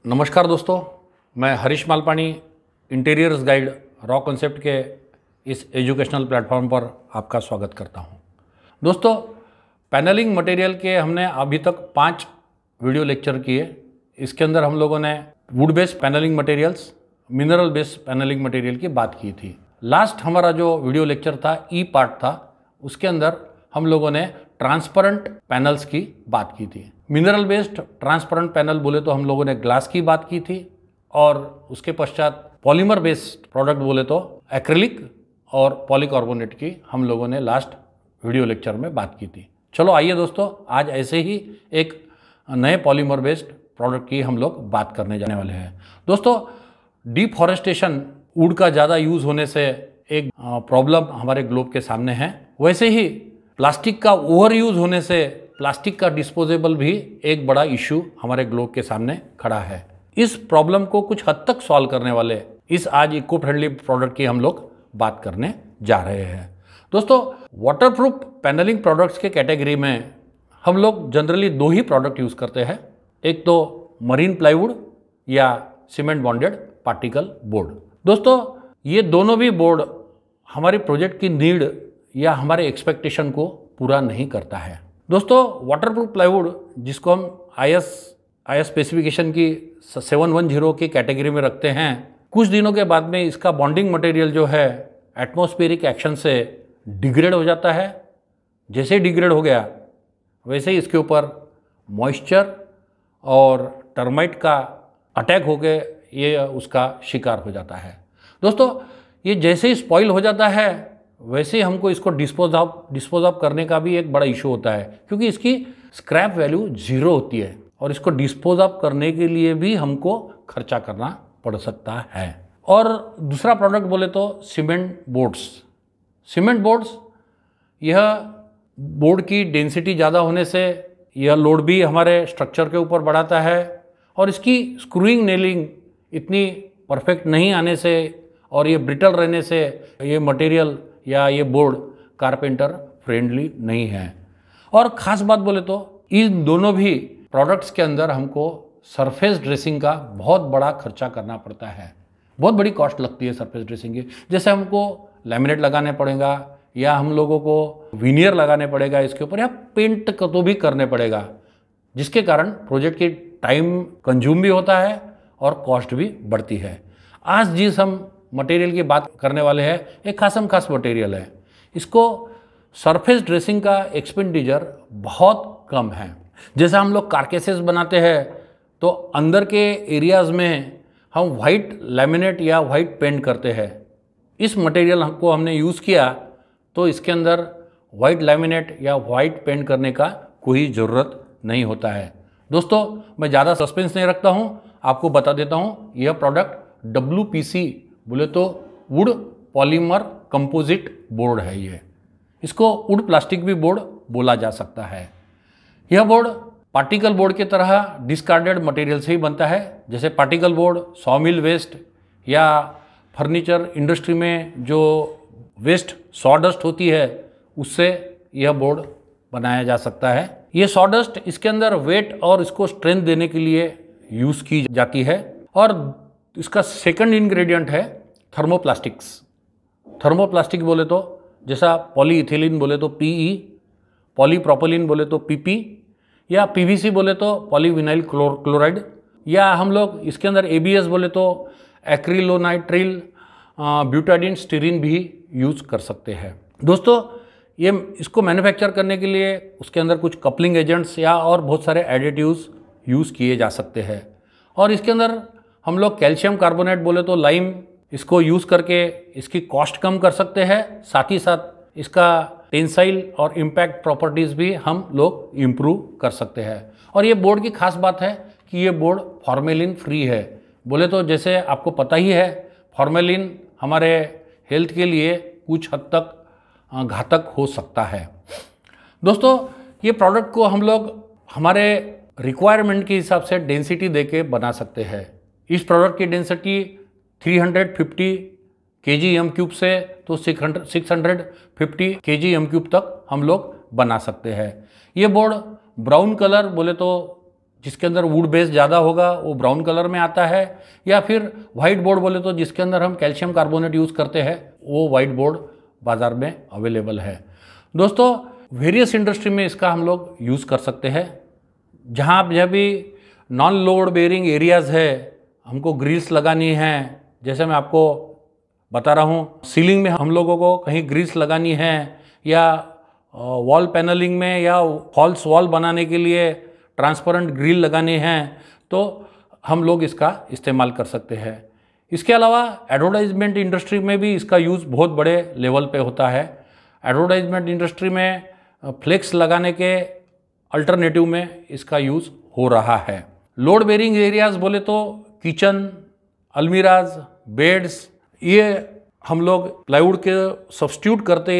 नमस्कार दोस्तों, मैं Harish Malpani interiors guide raw concept के इस एजुकेशनल प्लेटफॉर्म पर आपका स्वागत करता हूं। दोस्तों, पैनलिंग मटेरियल के हमने अभी तक 5 वीडियो लेक्चर किए। इसके अंदर हम लोगों ने would based panelling materials, mineral based panelling material की बात की थी। लास्ट हमारा जो वीडियो लेक्चर था, ई पार्ट था, उसके अंदर हम लोगों ने ट्रांसपेरेंट पैनल्स की बात की थी। मिनरल बेस्ड ट्रांसपेरेंट पैनल बोले तो हम लोगों ने ग्लास की बात की थी, और उसके पश्चात पॉलीमर बेस्ड प्रोडक्ट बोले तो एक्रिलिक और पॉलीकार्बोनेट की हम लोगों ने लास्ट वीडियो लेक्चर में बात की थी। चलो आइए दोस्तों, आज ऐसे ही एक नए पॉलीमर बेस्ड प्रोडक्ट की हम लोग बात करने जाने वाले हैं। दोस्तों, डिफॉरेस्टेशन, वुड का ज़्यादा यूज़ होने से एक प्रॉब्लम हमारे ग्लोब के सामने है। वैसे ही प्लास्टिक का ओवर यूज़ होने से प्लास्टिक का डिस्पोजेबल भी एक बड़ा इशू हमारे ग्लोब के सामने खड़ा है। इस प्रॉब्लम को कुछ हद तक सॉल्व करने वाले इस आज इको फ्रेंडली प्रोडक्ट की हम लोग बात करने जा रहे हैं। दोस्तों, वाटरप्रूफ पैनलिंग प्रोडक्ट्स के कैटेगरी में हम लोग जनरली 2 ही प्रोडक्ट यूज़ करते हैं। एक तो मरीन प्लाईवुड या सीमेंट बॉन्डेड पार्टिकल बोर्ड। दोस्तों, ये दोनों भी बोर्ड हमारे प्रोजेक्ट की नीड या हमारे एक्सपेक्टेशन को पूरा नहीं करता है। दोस्तों, वाटरप्रूफ प्लाईवुड, जिसको हम IS स्पेसिफिकेशन की 710 की कैटेगरी में रखते हैं, कुछ दिनों के बाद में इसका बॉन्डिंग मटेरियल जो है एटमॉस्फेरिक एक्शन से डिग्रेड हो जाता है। जैसे ही डिग्रेड हो गया वैसे ही इसके ऊपर मॉइस्चर और टर्माइट का अटैक होकर ये उसका शिकार हो जाता है। दोस्तों, ये जैसे ही स्पॉइल हो जाता है वैसे ही हमको इसको डिस्पोज ऑफ करने का भी एक बड़ा इशू होता है, क्योंकि इसकी स्क्रैप वैल्यू 0 होती है और इसको डिस्पोज ऑफ करने के लिए भी हमको खर्चा करना पड़ सकता है। और दूसरा प्रोडक्ट बोले तो सीमेंट बोर्ड्स। सीमेंट बोर्ड्स, यह बोर्ड की डेंसिटी ज़्यादा होने से यह लोड भी हमारे स्ट्रक्चर के ऊपर बढ़ाता है, और इसकी स्क्रूइंग नेलिंग इतनी परफेक्ट नहीं आने से और ये ब्रिटल रहने से ये मटेरियल या ये बोर्ड कारपेंटर फ्रेंडली नहीं है। और ख़ास बात बोले तो इन दोनों भी प्रोडक्ट्स के अंदर हमको सरफेस ड्रेसिंग का बहुत बड़ा खर्चा करना पड़ता है। बहुत बड़ी कॉस्ट लगती है सरफेस ड्रेसिंग की। जैसे हमको लैमिनेट लगाने पड़ेगा, या हम लोगों को विनियर लगाने पड़ेगा इसके ऊपर, या पेंट तो भी करने पड़ेगा, जिसके कारण प्रोजेक्ट की टाइम कंज्यूम भी होता है और कॉस्ट भी बढ़ती है। आज जिस हम मटेरियल की बात करने वाले हैं, एक खास मटेरियल है। इसको सरफेस ड्रेसिंग का एक्सपेंडिचर बहुत कम है। जैसे हम लोग कारकेसेस बनाते हैं तो अंदर के एरियाज़ में हम वाइट लैमिनेट या वाइट पेंट करते हैं। इस मटेरियल को हमने यूज़ किया तो इसके अंदर वाइट लैमिनेट या वाइट पेंट करने का कोई ज़रूरत नहीं होता है। दोस्तों, मैं ज़्यादा सस्पेंस नहीं रखता हूँ, आपको बता देता हूँ। यह प्रोडक्ट WPC बोले तो वुड पॉलीमर कंपोजिट बोर्ड है। ये इसको वुड प्लास्टिक भी बोर्ड बोला जा सकता है। यह बोर्ड पार्टिकल बोर्ड की तरह डिस्कार्डेड मटेरियल से ही बनता है। जैसे पार्टिकल बोर्ड सॉमिल वेस्ट या फर्नीचर इंडस्ट्री में जो वेस्ट सॉडस्ट होती है, उससे यह बोर्ड बनाया जा सकता है। ये सॉडस्ट इसके अंदर वेट और इसको स्ट्रेंथ देने के लिए यूज़ की जाती है। और इसका सेकंड इंग्रेडिएंट है थर्मोप्लास्टिक्स। थर्मोप्लास्टिक बोले तो जैसा पॉलीइथिलीन बोले तो PE, पॉलीप्रोपिलीन बोले तो PP, या PVC बोले तो पॉलीविनाइल क्लोराइड, या हम लोग इसके अंदर ABS बोले तो एक्रिलोनाइट्रिल ब्यूटाडीन स्टीरीन भी यूज़ कर सकते हैं। दोस्तों, ये इसको मैन्युफैक्चर करने के लिए उसके अंदर कुछ कपलिंग एजेंट्स या और बहुत सारे एडिटिव्स यूज़ किए जा सकते हैं। और इसके अंदर हम लोग कैल्शियम कार्बोनेट बोले तो लाइम, इसको यूज़ करके इसकी कॉस्ट कम कर सकते हैं। साथ ही साथ इसका टेंसाइल और इम्पैक्ट प्रॉपर्टीज़ भी हम लोग इम्प्रूव कर सकते हैं। और ये बोर्ड की खास बात है कि ये बोर्ड फॉर्मेलिन फ्री है। बोले तो जैसे आपको पता ही है, फॉर्मेलिन हमारे हेल्थ के लिए कुछ हद तक घातक हो सकता है। दोस्तों, ये प्रोडक्ट को हम लोग हमारे रिक्वायरमेंट के हिसाब से डेंसिटी देके बना सकते हैं। इस प्रोडक्ट की डेंसिटी 350 kg/m³ से तो 650 kg/m³ तक हम लोग बना सकते हैं। ये बोर्ड ब्राउन कलर बोले तो जिसके अंदर वुड बेस ज़्यादा होगा वो ब्राउन कलर में आता है, या फिर वाइट बोर्ड बोले तो जिसके अंदर हम कैल्शियम कार्बोनेट यूज़ करते हैं वो वाइट बोर्ड बाज़ार में अवेलेबल है। दोस्तों वेरियस इंडस्ट्री में इसका हम लोग यूज़ कर सकते हैं। जहाँ जब भी नॉन लोड बेयरिंग एरियाज़ है, हमको ग्रिल्स लगानी है, जैसे मैं आपको बता रहा हूँ सीलिंग में हम लोगों को कहीं ग्रिल्स लगानी है, या वॉल पैनलिंग में या फॉल्स वॉल बनाने के लिए ट्रांसपेरेंट ग्रिल लगाने हैं, तो हम लोग इसका इस्तेमाल कर सकते हैं। इसके अलावा एडवर्टाइजमेंट इंडस्ट्री में भी इसका यूज़ बहुत बड़े लेवल पे होता है। एडवर्टाइजमेंट इंडस्ट्री में फ्लेक्स लगाने के अल्टरनेटिव में इसका यूज़ हो रहा है। लोड बेरिंग एरियाज़ बोले तो किचन, अलमीराज, बेड्स, ये हम लोग प्लाईवुड के सब्स्टिट्यूट करते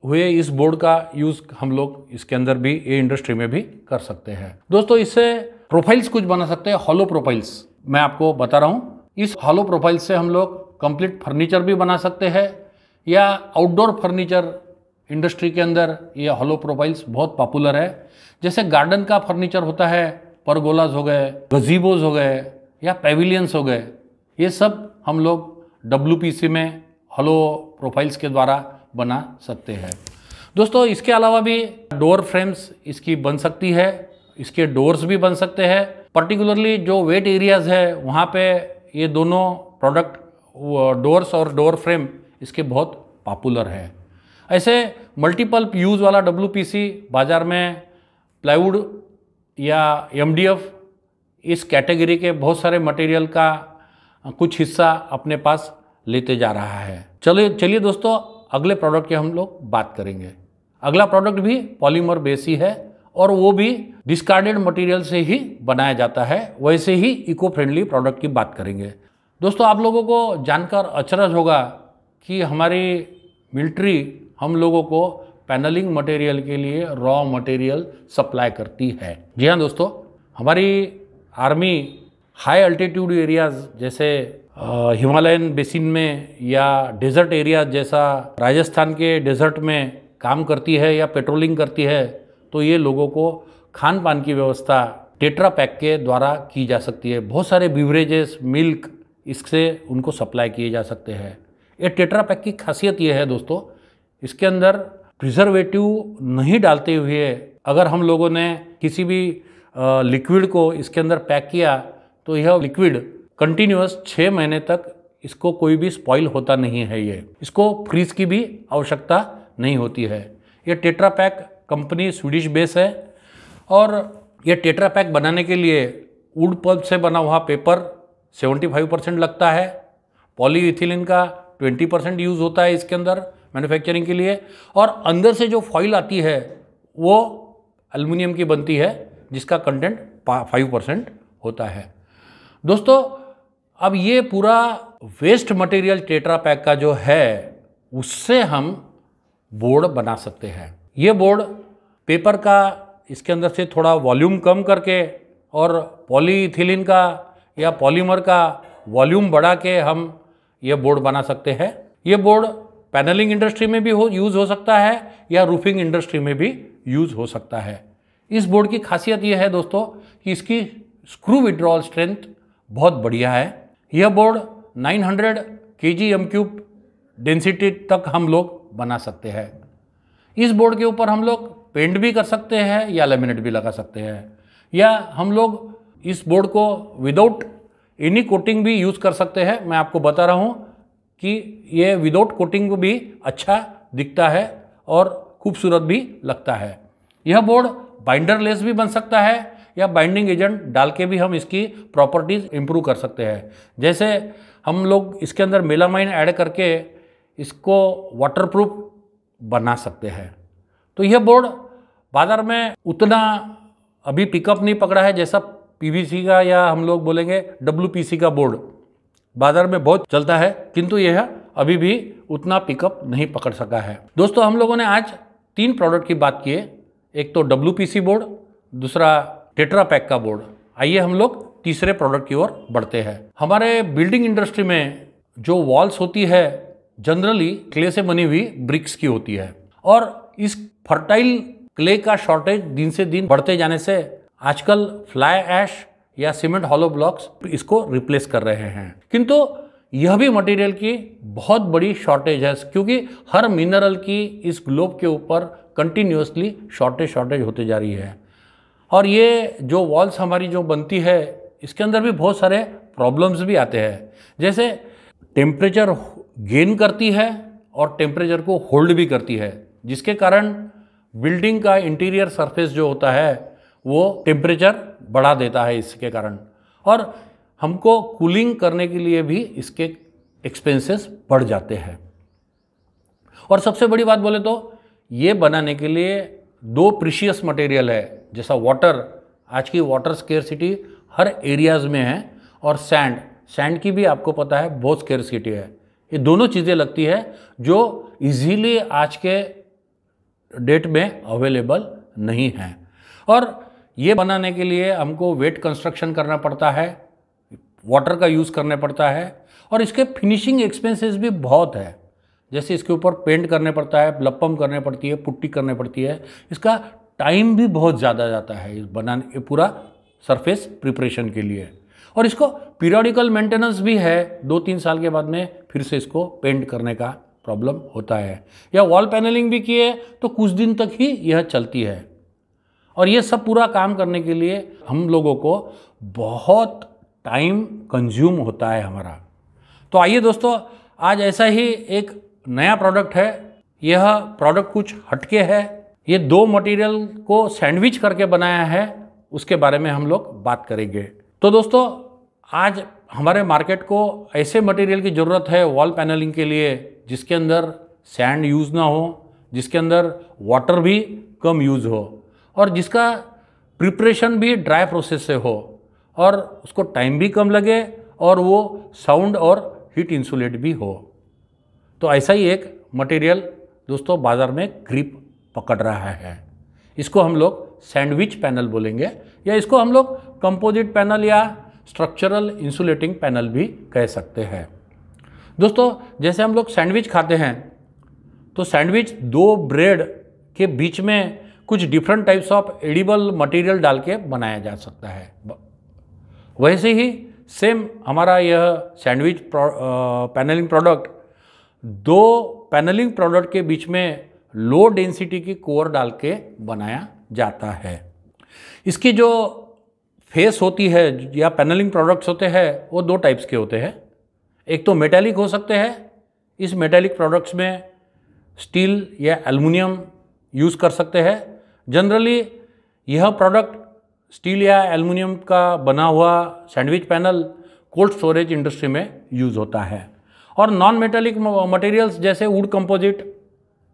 हुए इस बोर्ड का यूज़ हम लोग इसके अंदर भी, ये इंडस्ट्री में भी कर सकते हैं। दोस्तों इससे प्रोफाइल्स कुछ बना सकते हैं, हॉलो प्रोफाइल्स मैं आपको बता रहा हूँ। इस हॉलो प्रोफाइल से हम लोग कंप्लीट फर्नीचर भी बना सकते हैं, या आउटडोर फर्नीचर इंडस्ट्री के अंदर ये हॉलो प्रोफाइल्स बहुत पॉपुलर है। जैसे गार्डन का फर्नीचर होता है, परगोलाज हो गए, गजीबोज हो गए, या पेविलियंस हो गए, ये सब हम लोग WPC में हॉलो प्रोफाइल्स के द्वारा बना सकते हैं। दोस्तों इसके अलावा भी डोर फ्रेम्स इसकी बन सकती है, इसके डोर्स भी बन सकते हैं। पर्टिकुलरली जो वेट एरियाज़ है वहाँ पे ये दोनों प्रोडक्ट, डोर्स और डोर फ्रेम इसके बहुत पॉपुलर है। ऐसे मल्टीपल यूज़ वाला WPC बाज़ार में प्लाईवुड या MDF इस कैटेगरी के बहुत सारे मटेरियल का कुछ हिस्सा अपने पास लेते जा रहा है। चलिए दोस्तों अगले प्रोडक्ट की हम लोग बात करेंगे। अगला प्रोडक्ट भी पॉलीमर बेस ही है, और वो भी डिस्कार्डेड मटेरियल से ही बनाया जाता है। वैसे ही इको फ्रेंडली प्रोडक्ट की बात करेंगे। दोस्तों आप लोगों को जानकर अचरज होगा कि हमारी मिलिट्री हम लोगों को पैनलिंग मटेरियल के लिए रॉ मटेरियल सप्लाई करती है। जी हाँ दोस्तों, हमारी आर्मी हाई अल्टीट्यूड एरियाज़ जैसे हिमालयन बेसिन में या डेजर्ट एरिया जैसा राजस्थान के डेजर्ट में काम करती है या पेट्रोलिंग करती है, तो ये लोगों को खान पान की व्यवस्था टेट्रा पैक के द्वारा की जा सकती है। बहुत सारे बिवरेजेस, मिल्क इससे उनको सप्लाई किए जा सकते हैं। ये टेट्रा पैक की खासियत ये है दोस्तों, इसके अंदर प्रिजर्वेटिव नहीं डालते हुए अगर हम लोगों ने किसी भी लिक्विड को इसके अंदर पैक किया, तो यह लिक्विड कंटिन्यूअस 6 महीने तक इसको कोई भी स्पॉइल होता नहीं है। ये इसको फ्रीज की भी आवश्यकता नहीं होती है। ये tetra pack company Swedish base है, और ये टेट्रा पैक बनाने के लिए वुड पल्प से बना हुआ पेपर 75% लगता है। पॉलीइथिलीन का 20% यूज़ होता है इसके अंदर मैन्युफैक्चरिंग के लिए, और अंदर से जो फॉइल आती है वो एल्युमिनियम की बनती है, जिसका कंटेंट 5% होता है। दोस्तों अब ये पूरा वेस्ट मटेरियल टेट्रा पैक का जो है उससे हम बोर्ड बना सकते हैं। ये बोर्ड पेपर का इसके अंदर से थोड़ा वॉल्यूम कम करके और पॉलीइथिलीन का या पॉलीमर का वॉल्यूम बढ़ा के हम ये बोर्ड बना सकते हैं। ये बोर्ड पैनलिंग इंडस्ट्री में भी यूज़ हो सकता है, या रूफिंग इंडस्ट्री में भी यूज़ हो सकता है। इस बोर्ड की खासियत ये है दोस्तों कि इसकी स्क्रू विड्रॉल स्ट्रेंथ बहुत बढ़िया है। यह बोर्ड 900 kgm³ डेंसिटी तक हम लोग बना सकते हैं। इस बोर्ड के ऊपर हम लोग पेंट भी कर सकते हैं या लेमिनेट भी लगा सकते हैं, या हम लोग इस बोर्ड को विदाउट एनी कोटिंग भी यूज़ कर सकते हैं। मैं आपको बता रहा हूँ कि ये विदाउट कोटिंग भी अच्छा दिखता है और खूबसूरत भी लगता है। यह बोर्ड बाइंडर लेस भी बन सकता है, या बाइंडिंग एजेंट डाल के भी हम इसकी प्रॉपर्टीज़ इम्प्रूव कर सकते हैं। जैसे हम लोग इसके अंदर मेलामाइन ऐड करके इसको वाटरप्रूफ बना सकते हैं। तो यह बोर्ड बाज़ार में उतना अभी पिकअप नहीं पकड़ा है जैसा PVC का या हम लोग बोलेंगे WPC का बोर्ड बाज़ार में बहुत चलता है, किंतु यह अभी भी उतना पिकअप नहीं पकड़ सका है। दोस्तों हम लोगों ने आज 3 प्रोडक्ट की बात की है, एक तो WPC बोर्ड, दूसरा टेट्रा पैक का बोर्ड। आइए हम लोग तीसरे प्रोडक्ट की ओर बढ़ते हैं। हमारे बिल्डिंग इंडस्ट्री में जो वॉल्स होती है जनरली क्ले से बनी हुई ब्रिक्स की होती है, और इस फर्टाइल क्ले का शॉर्टेज दिन से दिन बढ़ते जाने से आजकल फ्लाई ऐश या सीमेंट हॉलो ब्लॉक्स इसको रिप्लेस कर रहे हैं। किंतु यह भी मटेरियल की बहुत बड़ी शॉर्टेज है, क्योंकि हर मिनरल की इस ग्लोब के ऊपर कंटिन्यूसली शॉर्टेज होती जा रही है। और ये जो वॉल्स हमारी जो बनती है, इसके अंदर भी बहुत सारे प्रॉब्लम्स भी आते हैं। जैसे टेम्परेचर गेन करती है और टेम्परेचर को होल्ड भी करती है, जिसके कारण बिल्डिंग का इंटीरियर सरफेस जो होता है वो टेम्परेचर बढ़ा देता है इसके कारण, और हमको कूलिंग करने के लिए भी इसके एक्सपेंसेस बढ़ जाते हैं। और सबसे बड़ी बात बोले तो ये बनाने के लिए दो प्रीशियस मटेरियल है, जैसा वाटर, आज की वाटर स्केर्सिटी हर एरियाज़ में है, और सैंड की भी आपको पता है बहुत स्केर्सिटी है। ये दोनों चीज़ें लगती है जो इजीली आज के डेट में अवेलेबल नहीं है। और ये बनाने के लिए हमको वेट कंस्ट्रक्शन करना पड़ता है, वाटर का यूज़ करना पड़ता है, और इसके फिनिशिंग एक्सपेंसेस भी बहुत है। जैसे इसके ऊपर पेंट करने पड़ता है, लपम करने पड़ती है, पुट्टी करने पड़ती है, इसका टाइम भी बहुत ज़्यादा जाता है इस बनाने पूरा सरफेस प्रिपरेशन के लिए। और इसको पीरियडिकल मेंटेनेंस भी है, 2-3 साल के बाद में फिर से इसको पेंट करने का प्रॉब्लम होता है। या वॉल पैनलिंग भी किए तो कुछ दिन तक ही यह चलती है। और ये सब पूरा काम करने के लिए हम लोगों को बहुत टाइम कंज्यूम होता है हमारा। तो आइए दोस्तों, आज ऐसा ही एक नया प्रोडक्ट है। यह प्रोडक्ट कुछ हटके है। ये दो मटेरियल को सैंडविच करके बनाया है, उसके बारे में हम लोग बात करेंगे। तो दोस्तों, आज हमारे मार्केट को ऐसे मटेरियल की ज़रूरत है वॉल पैनलिंग के लिए जिसके अंदर सैंड यूज़ ना हो, जिसके अंदर वाटर भी कम यूज़ हो, और जिसका प्रिपरेशन भी ड्राई प्रोसेस से हो, और उसको टाइम भी कम लगे, और वो साउंड और हीट इंसुलेट भी हो। तो ऐसा ही एक मटेरियल दोस्तों बाज़ार में ग्रिप पकड़ रहा है। इसको हम लोग सैंडविच पैनल बोलेंगे, या इसको हम लोग कंपोजिट पैनल या स्ट्रक्चरल इंसुलेटिंग पैनल भी कह सकते हैं। दोस्तों, जैसे हम लोग सैंडविच खाते हैं तो सैंडविच दो ब्रेड के बीच में कुछ different types of edible material डाल के बनाया जा सकता है। वैसे ही सेम हमारा यह सैंडविच पैनलिंग प्रोडक्ट दो पैनलिंग प्रोडक्ट के बीच में लो डेंसिटी की कोर डाल के बनाया जाता है। इसकी जो फेस होती है या पैनलिंग प्रोडक्ट्स होते हैं वो दो टाइप्स के होते हैं। एक तो मेटेलिक हो सकते हैं। इस मेटेलिक प्रोडक्ट्स में स्टील या एल्युमिनियम यूज़ कर सकते हैं। जनरली यह प्रोडक्ट स्टील या एल्युमिनियम का बना हुआ sandwich panel cold storage industry में यूज़ होता है। और नॉन मेटेलिक मटेरियल्स जैसे वुड कंपोजिट,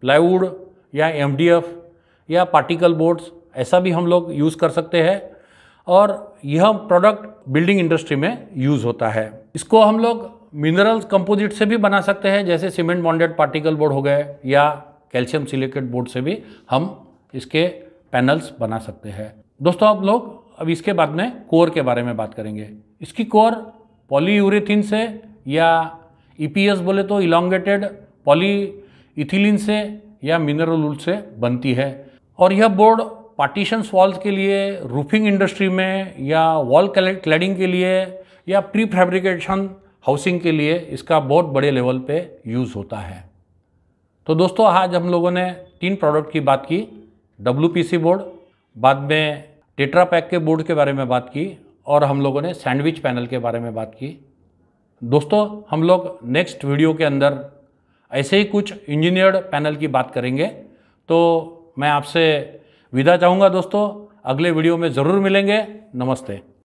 प्लाईवुड या MDF या पार्टिकल बोर्ड्स, ऐसा भी हम लोग यूज़ कर सकते हैं। और यह प्रोडक्ट बिल्डिंग इंडस्ट्री में यूज़ होता है। इसको हम लोग मिनरल्स कंपोजिट से भी बना सकते हैं, जैसे सीमेंट बॉन्डेड पार्टिकल बोर्ड हो गए, या कैल्शियम सिलिकेट बोर्ड से भी हम इसके पैनल्स बना सकते हैं। दोस्तों, आप लोग अब इसके बाद में कोर के बारे में बात करेंगे। इसकी कोर पॉलीयूरेथीन से या EPS बोले तो इलॉन्गेटेड पॉलीइथिलीन से या मिनरल वुड से बनती है। और यह बोर्ड पार्टीशंस वॉल्स के लिए, रूफिंग इंडस्ट्री में, या वॉल क्लैडिंग के लिए, या प्री फैब्रिकेशन हाउसिंग के लिए इसका बहुत बड़े लेवल पे यूज़ होता है। तो दोस्तों, आज हम लोगों ने 3 प्रोडक्ट की बात की। WPC बोर्ड, बाद में टेट्रा पैक के बोर्ड के बारे में बात की, और हम लोगों ने सैंडविच पैनल के बारे में बात की। दोस्तों, हम लोग नेक्स्ट वीडियो के अंदर ऐसे ही कुछ इंजीनियर्ड पैनल की बात करेंगे। तो मैं आपसे विदा चाहूँगा दोस्तों, अगले वीडियो में ज़रूर मिलेंगे। नमस्ते।